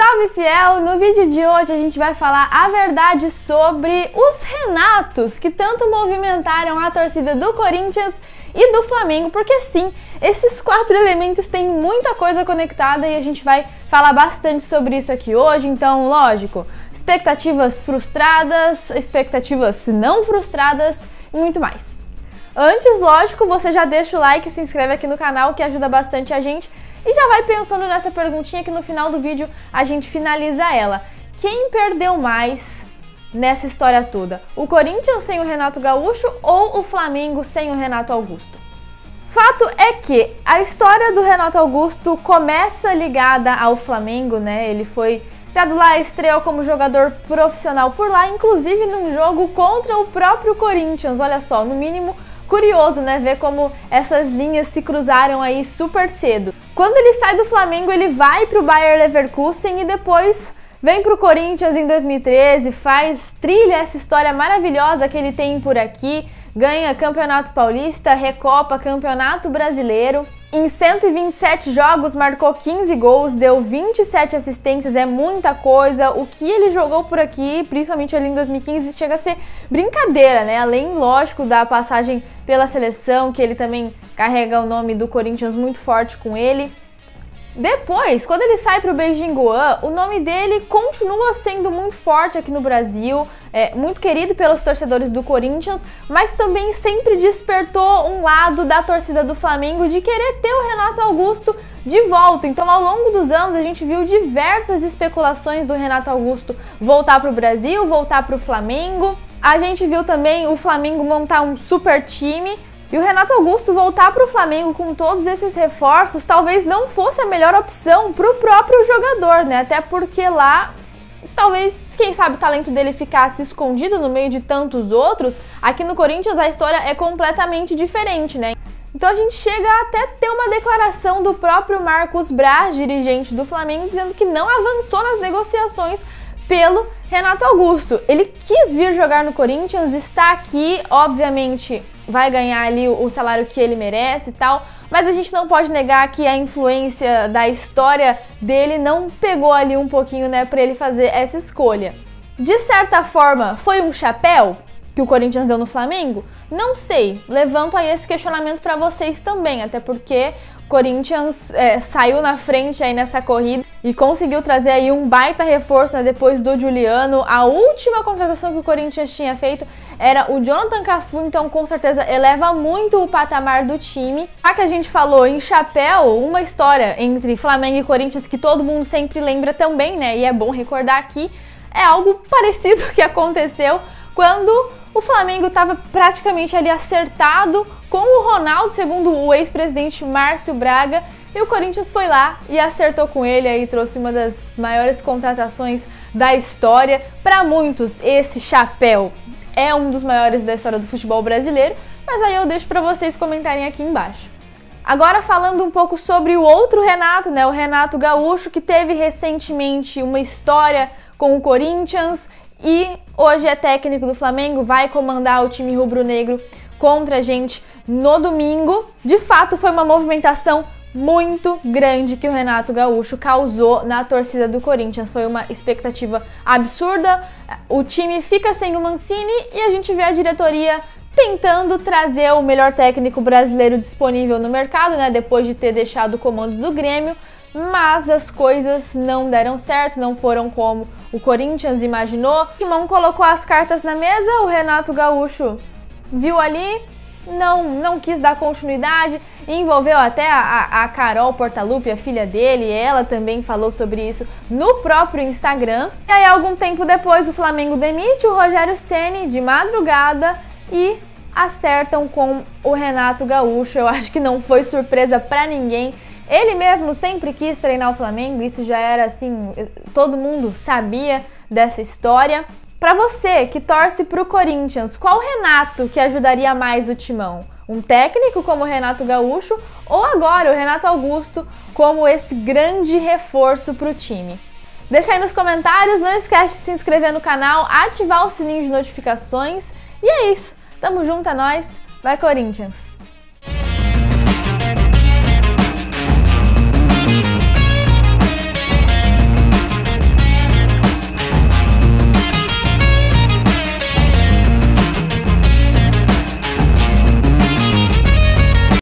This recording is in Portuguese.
Salve fiel! No vídeo de hoje a gente vai falar a verdade sobre os Renatos que tanto movimentaram a torcida do Corinthians e do Flamengo, porque sim, esses quatro elementos têm muita coisa conectada e a gente vai falar bastante sobre isso aqui hoje. Então, lógico, expectativas frustradas, expectativas não frustradas e muito mais. Antes, lógico, você já deixa o like e se inscreve aqui no canal, que ajuda bastante a gente. E já vai pensando nessa perguntinha que no final do vídeo a gente finaliza ela. Quem perdeu mais nessa história toda? O Corinthians sem o Renato Gaúcho ou o Flamengo sem o Renato Augusto? Fato é que a história do Renato Augusto começa ligada ao Flamengo, né? Ele foi criado lá, estreou como jogador profissional por lá, inclusive num jogo contra o próprio Corinthians. Olha só, no mínimo curioso, né, ver como essas linhas se cruzaram aí super cedo. Quando ele sai do Flamengo, ele vai pro Bayer Leverkusen e depois vem pro Corinthians em 2013, trilha essa história maravilhosa que ele tem por aqui, ganha Campeonato Paulista, Recopa, Campeonato Brasileiro. Em 127 jogos, marcou 15 gols, deu 27 assistências, é muita coisa. O que ele jogou por aqui, principalmente ali em 2015, chega a ser brincadeira, né? Além, lógico, da passagem pela seleção, que ele também carrega o nome do Corinthians muito forte com ele. Depois, quando ele sai para o Beijing Guoan, o nome dele continua sendo muito forte aqui no Brasil, muito querido pelos torcedores do Corinthians, mas também sempre despertou um lado da torcida do Flamengo de querer ter o Renato Augusto de volta. Então, ao longo dos anos, a gente viu diversas especulações do Renato Augusto voltar para o Brasil, voltar para o Flamengo. A gente viu também o Flamengo montar um super time. E o Renato Augusto voltar para o Flamengo com todos esses reforços talvez não fosse a melhor opção para o próprio jogador, né? Até porque lá, talvez, quem sabe, o talento dele ficasse escondido no meio de tantos outros. Aqui no Corinthians a história é completamente diferente, né? Então a gente chega a até ter uma declaração do próprio Marcos Braz, dirigente do Flamengo, dizendo que não avançou nas negociações pelo Renato Augusto. Ele quis vir jogar no Corinthians, está aqui, obviamente vai ganhar ali o salário que ele merece e tal, mas a gente não pode negar que a influência da história dele não pegou ali um pouquinho, né, para ele fazer essa escolha. De certa forma, foi um chapéu que o Corinthians deu no Flamengo? Não sei, levanto aí esse questionamento para vocês também, até porque o Corinthians saiu na frente aí nessa corrida e conseguiu trazer aí um baita reforço, né, depois do Juliano. A última contratação que o Corinthians tinha feito era o Jonathan Cafu, então com certeza eleva muito o patamar do time. Já que a gente falou em chapéu, uma história entre Flamengo e Corinthians que todo mundo sempre lembra também, né, e é bom recordar aqui, é algo parecido que aconteceu quando o Flamengo estava praticamente ali acertado com o Ronaldo, segundo o ex-presidente Márcio Braga, e o Corinthians foi lá e acertou com ele, aí trouxe uma das maiores contratações da história. Para muitos, esse chapéu é um dos maiores da história do futebol brasileiro, mas aí eu deixo para vocês comentarem aqui embaixo. Agora falando um pouco sobre o outro Renato, né, o Renato Gaúcho, que teve recentemente uma história com o Corinthians e hoje é técnico do Flamengo, vai comandar o time rubro-negro contra a gente no domingo. De fato, foi uma movimentação muito grande que o Renato Gaúcho causou na torcida do Corinthians. Foi uma expectativa absurda. O time fica sem o Mancini e a gente vê a diretoria tentando trazer o melhor técnico brasileiro disponível no mercado, né, depois de ter deixado o comando do Grêmio. Mas as coisas não deram certo, não foram como o Corinthians imaginou. O Timão colocou as cartas na mesa, o Renato Gaúcho viu ali, não quis dar continuidade, envolveu até a Carol Portaluppi, a filha dele, ela também falou sobre isso no próprio Instagram. E aí, algum tempo depois, o Flamengo demite o Rogério Ceni de madrugada e acertam com o Renato Gaúcho. Eu acho que não foi surpresa pra ninguém. Ele mesmo sempre quis treinar o Flamengo, isso já era assim, todo mundo sabia dessa história. Para você que torce pro Corinthians, qual Renato que ajudaria mais o Timão? Um técnico como o Renato Gaúcho ou agora o Renato Augusto como esse grande reforço pro time? Deixa aí nos comentários, não esquece de se inscrever no canal, ativar o sininho de notificações e é isso, tamo junto, é nóis, vai Corinthians!